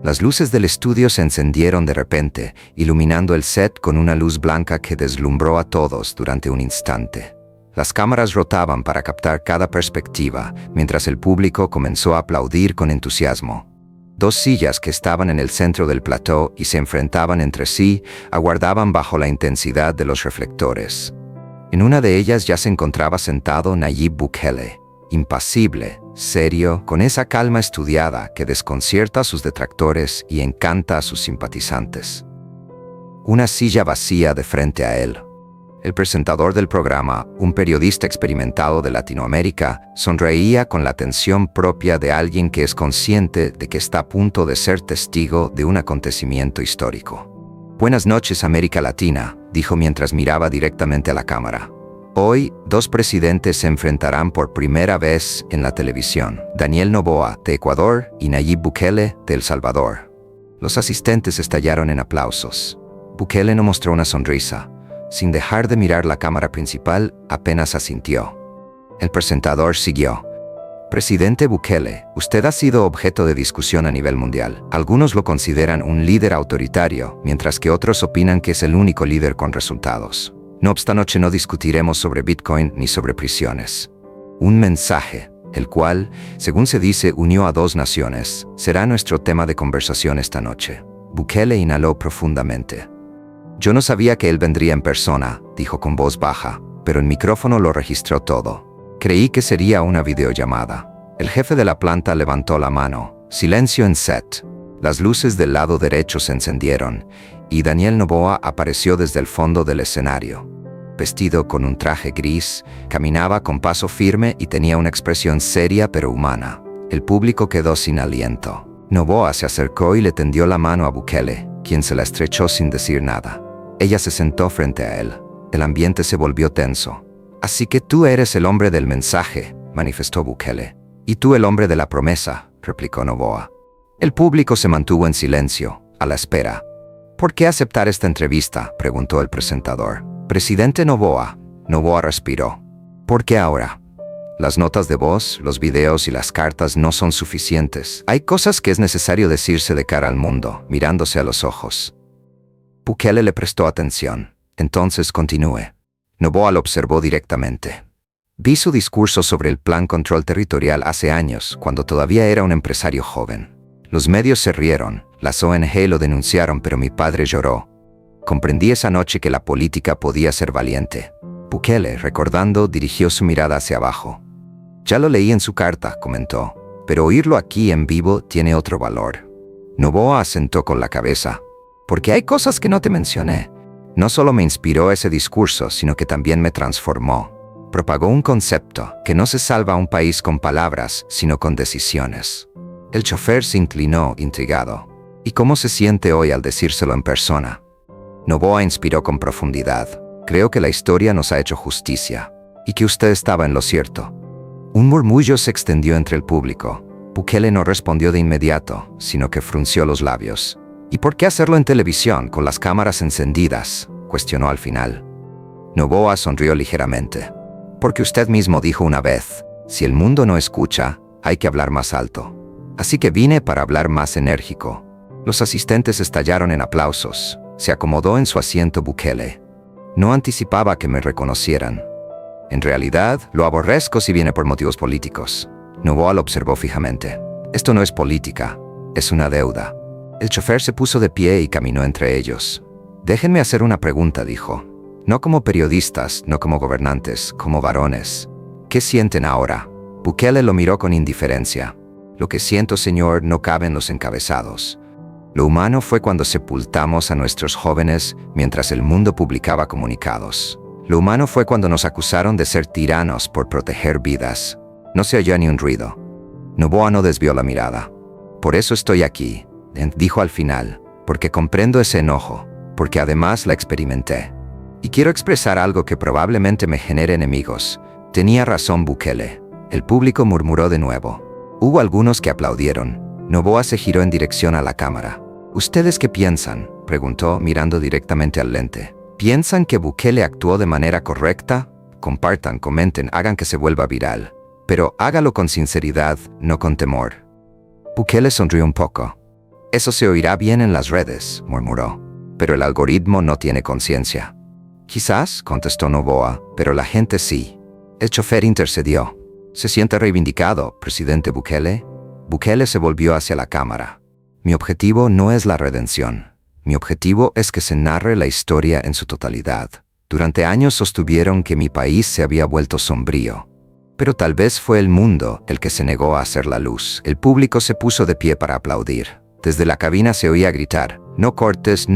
Las luces del estudio se encendieron de repente, iluminando el set con una luz blanca que deslumbró a todos durante un instante. Las cámaras rotaban para captar cada perspectiva, mientras el público comenzó a aplaudir con entusiasmo. Dos sillas que estaban en el centro del plató y se enfrentaban entre sí, aguardaban bajo la intensidad de los reflectores. En una de ellas ya se encontraba sentado Nayib Bukele, impasible, serio, con esa calma estudiada que desconcierta a sus detractores y encanta a sus simpatizantes. Una silla vacía de frente a él. El presentador del programa, un periodista experimentado de Latinoamérica, sonreía con la tensión propia de alguien que es consciente de que está a punto de ser testigo de un acontecimiento histórico. «Buenas noches, América Latina», dijo mientras miraba directamente a la cámara. Hoy, dos presidentes se enfrentarán por primera vez en la televisión, Daniel Noboa, de Ecuador, y Nayib Bukele, de El Salvador. Los asistentes estallaron en aplausos. Bukele no mostró una sonrisa. Sin dejar de mirar la cámara principal, apenas asintió. El presentador siguió. «Presidente Bukele, usted ha sido objeto de discusión a nivel mundial. Algunos lo consideran un líder autoritario, mientras que otros opinan que es el único líder con resultados. No obstante, esta noche no discutiremos sobre Bitcoin ni sobre prisiones. Un mensaje, el cual, según se dice, unió a dos naciones, será nuestro tema de conversación esta noche». Bukele inhaló profundamente. «Yo no sabía que él vendría en persona», dijo con voz baja, pero el micrófono lo registró todo. «Creí que sería una videollamada». El jefe de la planta levantó la mano. Silencio en set. Las luces del lado derecho se encendieron, y Daniel Noboa apareció desde el fondo del escenario. Vestido con un traje gris, caminaba con paso firme y tenía una expresión seria pero humana. El público quedó sin aliento. Noboa se acercó y le tendió la mano a Bukele, quien se la estrechó sin decir nada. Ella se sentó frente a él. El ambiente se volvió tenso. «Así que tú eres el hombre del mensaje», manifestó Bukele. «Y tú el hombre de la promesa», replicó Noboa. El público se mantuvo en silencio, a la espera. «¿Por qué aceptar esta entrevista?», preguntó el presentador. «Presidente Noboa». Noboa respiró. «¿Por qué ahora? Las notas de voz, los videos y las cartas no son suficientes. Hay cosas que es necesario decirse de cara al mundo, mirándose a los ojos». Bukele le prestó atención. «Entonces continúe». Noboa lo observó directamente. «Vi su discurso sobre el Plan Control Territorial hace años, cuando todavía era un empresario joven. Los medios se rieron, las ONG lo denunciaron, pero mi padre lloró. Comprendí esa noche que la política podía ser valiente». Bukele, recordando, dirigió su mirada hacia abajo. «Ya lo leí en su carta», comentó, «pero oírlo aquí en vivo tiene otro valor». Noboa asentó con la cabeza. «Porque hay cosas que no te mencioné. No solo me inspiró ese discurso, sino que también me transformó. Propagó un concepto, que no se salva a un país con palabras, sino con decisiones». El chofer se inclinó, intrigado. «¿Y cómo se siente hoy al decírselo en persona?». Noboa inspiró con profundidad. «Creo que la historia nos ha hecho justicia, y que usted estaba en lo cierto». Un murmullo se extendió entre el público. Bukele no respondió de inmediato, sino que frunció los labios. «¿Y por qué hacerlo en televisión, con las cámaras encendidas?», cuestionó al final. Noboa sonrió ligeramente. «Porque usted mismo dijo una vez, si el mundo no escucha, hay que hablar más alto. Así que vine para hablar más enérgico». Los asistentes estallaron en aplausos. Se acomodó en su asiento Bukele. «No anticipaba que me reconocieran. En realidad, lo aborrezco si viene por motivos políticos». Noboa lo observó fijamente. «Esto no es política, es una deuda». El chofer se puso de pie y caminó entre ellos. «Déjenme hacer una pregunta», dijo. «No como periodistas, no como gobernantes, como varones. ¿Qué sienten ahora?». Bukele lo miró con indiferencia. «Lo que siento, señor, no cabe en los encabezados. Lo humano fue cuando sepultamos a nuestros jóvenes mientras el mundo publicaba comunicados. Lo humano fue cuando nos acusaron de ser tiranos por proteger vidas». No se oyó ni un ruido. Noboa no desvió la mirada. «Por eso estoy aquí», dijo al final, «porque comprendo ese enojo, porque además la experimenté. Y quiero expresar algo que probablemente me genere enemigos». Tenía razón Bukele. El público murmuró de nuevo. Hubo algunos que aplaudieron. Noboa se giró en dirección a la cámara. «¿Ustedes qué piensan?», preguntó mirando directamente al lente. ¿Piensan que Bukele actuó de manera correcta? Compartan, comenten, hagan que se vuelva viral. Pero hágalo con sinceridad, no con temor». Bukele sonrió un poco. Eso se oirá bien en las redes, murmuró. Pero el algoritmo no tiene conciencia. Quizás, contestó Noboa, pero la gente sí. El chofer intercedió. ¿Se siente reivindicado, presidente Bukele? Bukele se volvió hacia la cámara. Mi objetivo no es la redención. Mi objetivo es que se narre la historia en su totalidad. Durante años sostuvieron que mi país se había vuelto sombrío. Pero tal vez fue el mundo el que se negó a hacer la luz. El público se puso de pie para aplaudir. Desde la cabina se oía gritar, no cortes,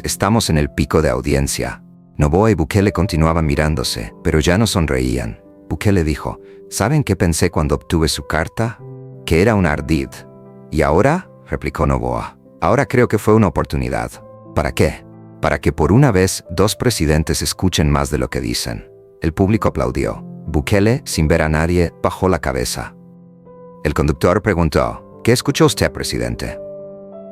estamos en el pico de audiencia. Noboa y Bukele continuaban mirándose, pero ya no sonreían. Bukele dijo, ¿saben qué pensé cuando obtuve su carta? Que era un ardid. ¿Y ahora? Replicó Noboa. Ahora creo que fue una oportunidad. ¿Para qué? Para que por una vez 2 presidentes escuchen más de lo que dicen. El público aplaudió. Bukele, sin ver a nadie, bajó la cabeza. El conductor preguntó, ¿qué escuchó usted, presidente?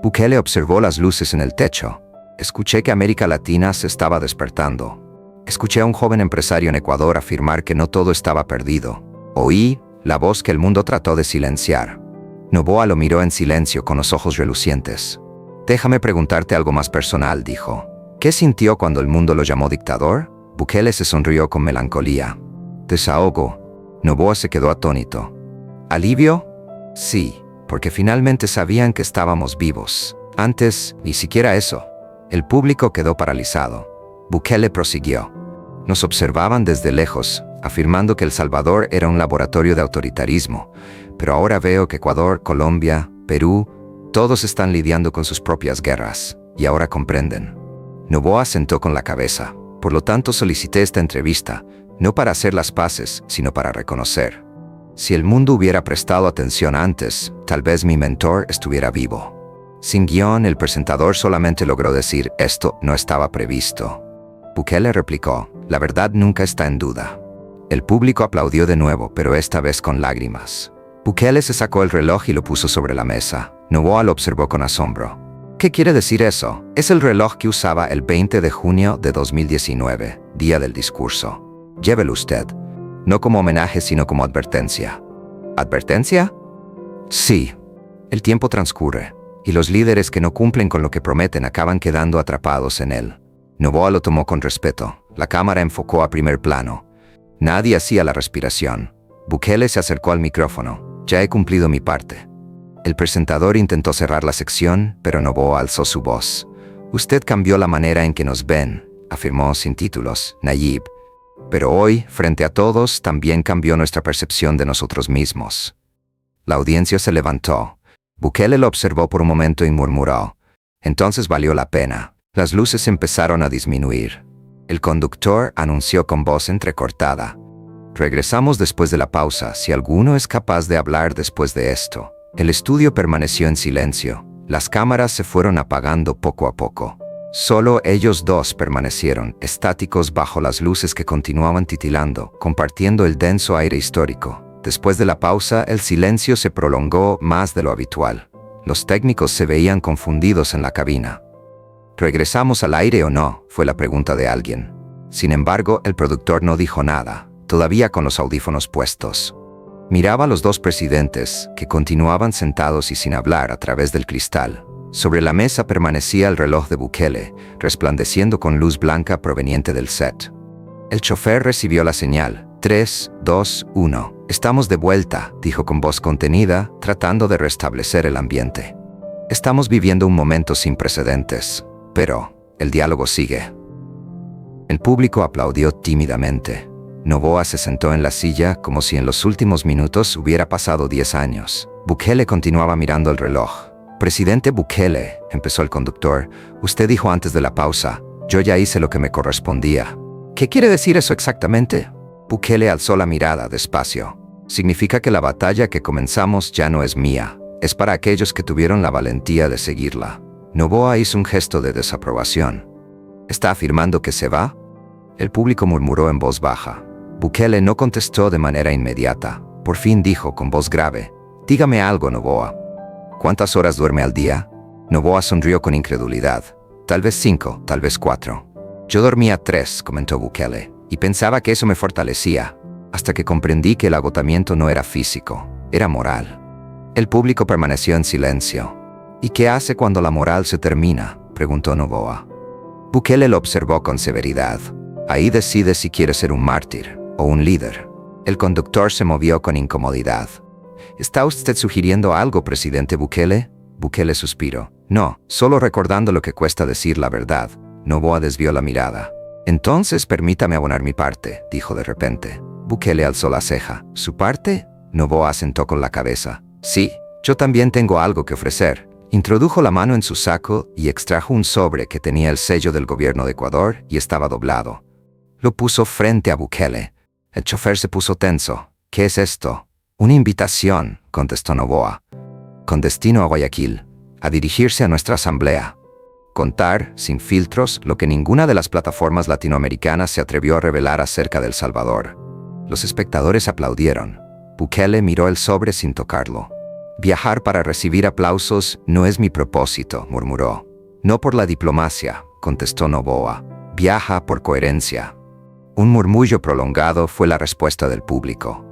Bukele observó las luces en el techo. Escuché que América Latina se estaba despertando. Escuché a un joven empresario en Ecuador afirmar que no todo estaba perdido. Oí la voz que el mundo trató de silenciar. Noboa lo miró en silencio con los ojos relucientes. Déjame preguntarte algo más personal, dijo. ¿Qué sintió cuando el mundo lo llamó dictador? Bukele se sonrió con melancolía. Desahogo. Noboa se quedó atónito. ¿Alivio? Sí, porque finalmente sabían que estábamos vivos. Antes, ni siquiera eso. El público quedó paralizado. Bukele prosiguió. Nos observaban desde lejos, afirmando que El Salvador era un laboratorio de autoritarismo, pero ahora veo que Ecuador, Colombia, Perú, todos están lidiando con sus propias guerras, y ahora comprenden. Noboa asentó con la cabeza. Por lo tanto, solicité esta entrevista, no para hacer las paces, sino para reconocer. Si el mundo hubiera prestado atención antes, tal vez mi mentor estuviera vivo. Sin guión, el presentador solamente logró decir, esto no estaba previsto. Bukele replicó, la verdad nunca está en duda. El público aplaudió de nuevo, pero esta vez con lágrimas. Bukele se sacó el reloj y lo puso sobre la mesa. Noboa lo observó con asombro. ¿Qué quiere decir eso? Es el reloj que usaba el 20 de junio de 2019, día del discurso. Llévelo usted. No como homenaje, sino como advertencia. ¿Advertencia? Sí. El tiempo transcurre, y los líderes que no cumplen con lo que prometen acaban quedando atrapados en él. Noboa lo tomó con respeto. La cámara enfocó a primer plano. Nadie hacía la respiración. Bukele se acercó al micrófono. Ya he cumplido mi parte. El presentador intentó cerrar la sección, pero Noboa alzó su voz. Usted cambió la manera en que nos ven, afirmó sin títulos, Nayib. Pero hoy, frente a todos, también cambió nuestra percepción de nosotros mismos. La audiencia se levantó. Bukele lo observó por un momento y murmuró. Entonces valió la pena. Las luces empezaron a disminuir. El conductor anunció con voz entrecortada. Regresamos después de la pausa, si alguno es capaz de hablar después de esto. El estudio permaneció en silencio. Las cámaras se fueron apagando poco a poco. Solo ellos 2 permanecieron, estáticos bajo las luces que continuaban titilando, compartiendo el denso aire histórico. Después de la pausa, el silencio se prolongó más de lo habitual. Los técnicos se veían confundidos en la cabina. ¿Regresamos al aire o no?, fue la pregunta de alguien. Sin embargo, el productor no dijo nada, todavía con los audífonos puestos. Miraba a los 2 presidentes, que continuaban sentados y sin hablar a través del cristal. Sobre la mesa permanecía el reloj de Bukele, resplandeciendo con luz blanca proveniente del set. El chofer recibió la señal. 3, 2, 1. Estamos de vuelta, dijo con voz contenida, tratando de restablecer el ambiente. Estamos viviendo un momento sin precedentes, pero el diálogo sigue. El público aplaudió tímidamente. Noboa se sentó en la silla como si en los últimos minutos hubiera pasado 10 años. Bukele continuaba mirando el reloj. Presidente Bukele, empezó el conductor, usted dijo antes de la pausa, yo ya hice lo que me correspondía. ¿Qué quiere decir eso exactamente? Bukele alzó la mirada despacio. Significa que la batalla que comenzamos ya no es mía, es para aquellos que tuvieron la valentía de seguirla. Noboa hizo un gesto de desaprobación. ¿Está afirmando que se va? El público murmuró en voz baja. Bukele no contestó de manera inmediata. Por fin dijo con voz grave, dígame algo, Noboa. ¿Cuántas horas duerme al día? Noboa sonrió con incredulidad. Tal vez 5, tal vez 4. Yo dormía 3, comentó Bukele, y pensaba que eso me fortalecía, hasta que comprendí que el agotamiento no era físico, era moral. El público permaneció en silencio. ¿Y qué hace cuando la moral se termina?, preguntó Noboa. Bukele lo observó con severidad. Ahí decide si quiere ser un mártir o un líder. El conductor se movió con incomodidad. ¿Está usted sugiriendo algo, presidente Bukele? Bukele suspiró. No, solo recordando lo que cuesta decir la verdad. Noboa desvió la mirada. Entonces permítame abonar mi parte, dijo de repente. Bukele alzó la ceja. ¿Su parte? Noboa asentó con la cabeza. Sí, yo también tengo algo que ofrecer. Introdujo la mano en su saco y extrajo un sobre que tenía el sello del gobierno de Ecuador y estaba doblado. Lo puso frente a Bukele. El chofer se puso tenso. ¿Qué es esto? Una invitación, contestó Noboa. Con destino a Guayaquil, a dirigirse a nuestra asamblea. Contar, sin filtros, lo que ninguna de las plataformas latinoamericanas se atrevió a revelar acerca de El Salvador. Los espectadores aplaudieron. Bukele miró el sobre sin tocarlo. Viajar para recibir aplausos no es mi propósito, murmuró. No por la diplomacia, contestó Noboa. Viaja por coherencia. Un murmullo prolongado fue la respuesta del público.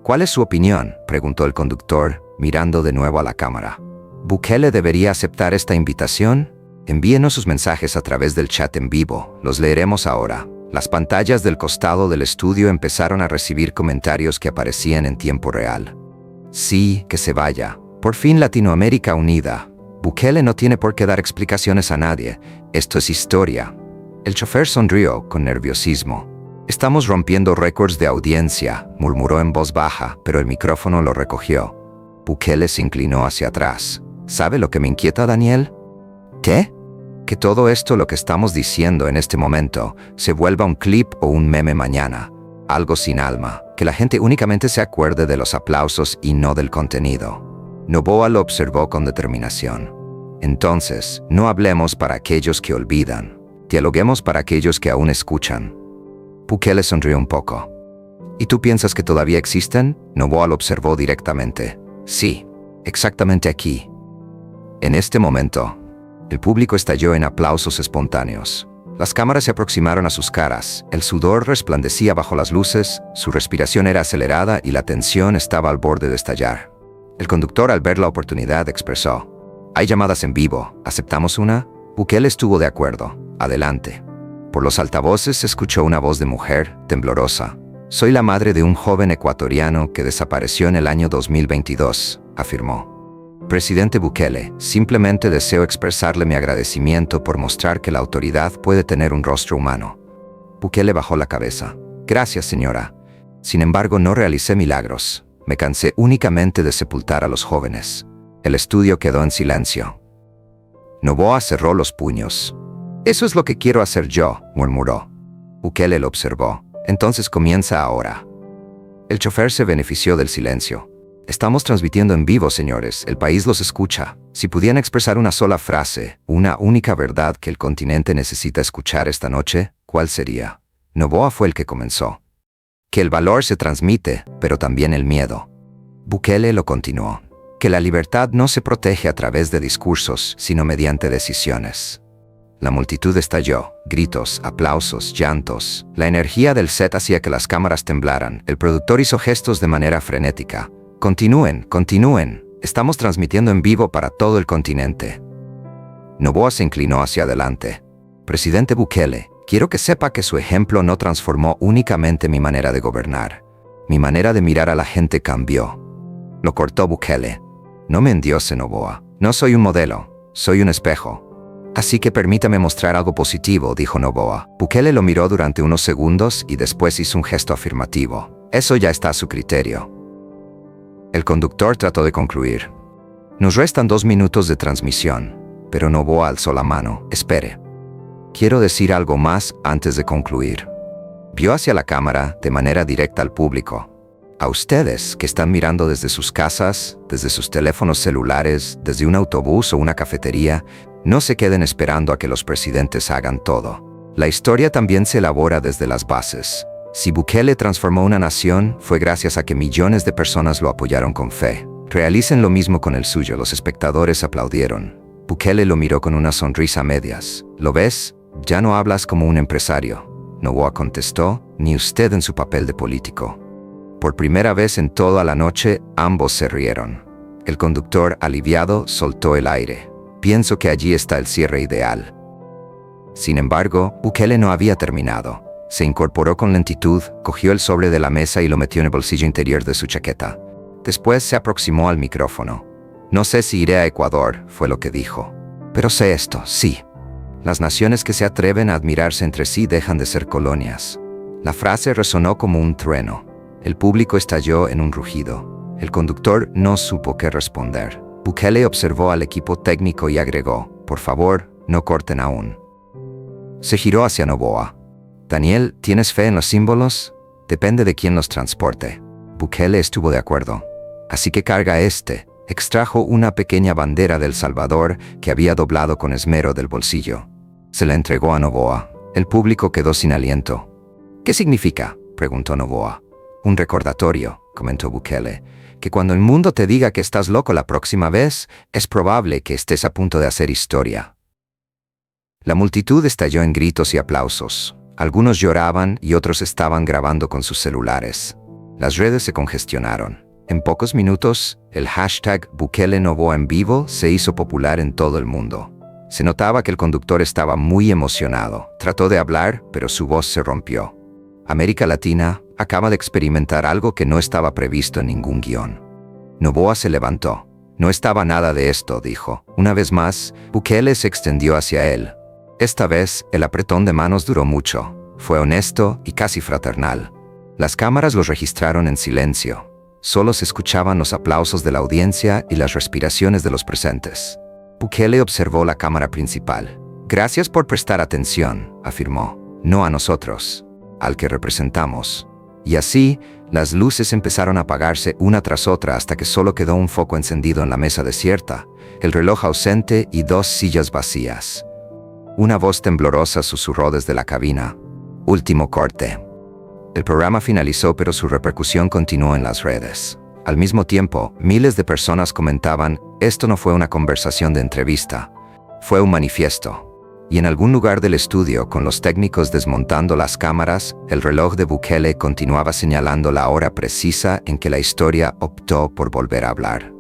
¿Cuál es su opinión?, preguntó el conductor, mirando de nuevo a la cámara. ¿Bukele debería aceptar esta invitación? Envíenos sus mensajes a través del chat en vivo. Los leeremos ahora. Las pantallas del costado del estudio empezaron a recibir comentarios que aparecían en tiempo real. Sí, que se vaya. Por fin Latinoamérica unida. Bukele no tiene por qué dar explicaciones a nadie. Esto es historia. El chofer sonrió con nerviosismo. Estamos rompiendo récords de audiencia, murmuró en voz baja, pero el micrófono lo recogió. Bukele se inclinó hacia atrás. ¿Sabe lo que me inquieta, Daniel? ¿Qué? Que todo esto, lo que estamos diciendo en este momento, se vuelva un clip o un meme mañana. Algo sin alma, que la gente únicamente se acuerde de los aplausos y no del contenido. Noboa lo observó con determinación. Entonces, no hablemos para aquellos que olvidan. Dialoguemos para aquellos que aún escuchan. Bukele sonrió un poco. ¿Y tú piensas que todavía existen? Noboa lo observó directamente. Sí, exactamente aquí. En este momento, el público estalló en aplausos espontáneos. Las cámaras se aproximaron a sus caras, el sudor resplandecía bajo las luces, su respiración era acelerada y la tensión estaba al borde de estallar. El conductor, al ver la oportunidad, expresó: «Hay llamadas en vivo, ¿aceptamos una?» Bukele estuvo de acuerdo. «Adelante». Por los altavoces se escuchó una voz de mujer, temblorosa. «Soy la madre de un joven ecuatoriano que desapareció en el año 2022», afirmó. Presidente Bukele, simplemente deseo expresarle mi agradecimiento por mostrar que la autoridad puede tener un rostro humano. Bukele bajó la cabeza. Gracias, señora. Sin embargo, no realicé milagros. Me cansé únicamente de sepultar a los jóvenes. El estudio quedó en silencio. Noboa cerró los puños. Eso es lo que quiero hacer yo, murmuró. Bukele lo observó. Entonces comienza ahora. El chofer se benefició del silencio. Estamos transmitiendo en vivo, señores. El país los escucha. Si pudieran expresar una sola frase, una única verdad que el continente necesita escuchar esta noche, ¿cuál sería? Noboa fue el que comenzó. Que el valor se transmite, pero también el miedo. Bukele lo continuó. Que la libertad no se protege a través de discursos, sino mediante decisiones. La multitud estalló. Gritos, aplausos, llantos. La energía del set hacía que las cámaras temblaran. El productor hizo gestos de manera frenética. Continúen, continúen. Estamos transmitiendo en vivo para todo el continente. Noboa se inclinó hacia adelante. Presidente Bukele, quiero que sepa que su ejemplo no transformó únicamente mi manera de gobernar. Mi manera de mirar a la gente cambió. Lo cortó Bukele. No me endiose, Noboa. No soy un modelo, soy un espejo. Así que permítame mostrar algo positivo, dijo Noboa. Bukele lo miró durante unos segundos y después hizo un gesto afirmativo. Eso ya está a su criterio. El conductor trató de concluir. Nos restan 2 minutos de transmisión, pero Noboa alzó la mano. Espere. Quiero decir algo más antes de concluir. Vio hacia la cámara de manera directa al público. A ustedes que están mirando desde sus casas, desde sus teléfonos celulares, desde un autobús o una cafetería, no se queden esperando a que los presidentes hagan todo. La historia también se elabora desde las bases. Si Bukele transformó una nación, fue gracias a que millones de personas lo apoyaron con fe. Realicen lo mismo con el suyo. Los espectadores aplaudieron. Bukele lo miró con una sonrisa a medias. ¿Lo ves? Ya no hablas como un empresario. Noboa contestó, ni usted en su papel de político. Por primera vez en toda la noche, ambos se rieron. El conductor, aliviado, soltó el aire. Pienso que allí está el cierre ideal. Sin embargo, Bukele no había terminado. Se incorporó con lentitud, cogió el sobre de la mesa y lo metió en el bolsillo interior de su chaqueta. Después se aproximó al micrófono. No sé si iré a Ecuador, fue lo que dijo. Pero sé esto, sí. Las naciones que se atreven a admirarse entre sí dejan de ser colonias. La frase resonó como un trueno. El público estalló en un rugido. El conductor no supo qué responder. Bukele observó al equipo técnico y agregó: por favor, no corten aún. Se giró hacia Noboa. Daniel, ¿tienes fe en los símbolos? Depende de quién los transporte. Bukele estuvo de acuerdo. Así que carga este. Extrajo una pequeña bandera del Salvador que había doblado con esmero del bolsillo. Se la entregó a Noboa. El público quedó sin aliento. ¿Qué significa?, preguntó Noboa. Un recordatorio, comentó Bukele, que cuando el mundo te diga que estás loco la próxima vez, es probable que estés a punto de hacer historia. La multitud estalló en gritos y aplausos. Algunos lloraban y otros estaban grabando con sus celulares. Las redes se congestionaron. En pocos minutos, el hashtag Bukele Noboa en vivo se hizo popular en todo el mundo. Se notaba que el conductor estaba muy emocionado. Trató de hablar, pero su voz se rompió. América Latina acaba de experimentar algo que no estaba previsto en ningún guión. Noboa se levantó. No estaba nada de esto, dijo. Una vez más, Bukele se extendió hacia él. Esta vez, el apretón de manos duró mucho. Fue honesto y casi fraternal. Las cámaras los registraron en silencio. Solo se escuchaban los aplausos de la audiencia y las respiraciones de los presentes. Bukele observó la cámara principal. Gracias por prestar atención, afirmó. No a nosotros, al que representamos. Y así, las luces empezaron a apagarse una tras otra hasta que solo quedó un foco encendido en la mesa desierta, el reloj ausente y 2 sillas vacías. Una voz temblorosa susurró desde la cabina: último corte. El programa finalizó, pero su repercusión continuó en las redes. Al mismo tiempo, miles de personas comentaban: esto no fue una conversación de entrevista, fue un manifiesto. Y en algún lugar del estudio, con los técnicos desmontando las cámaras, el reloj de Bukele continuaba señalando la hora precisa en que la historia optó por volver a hablar.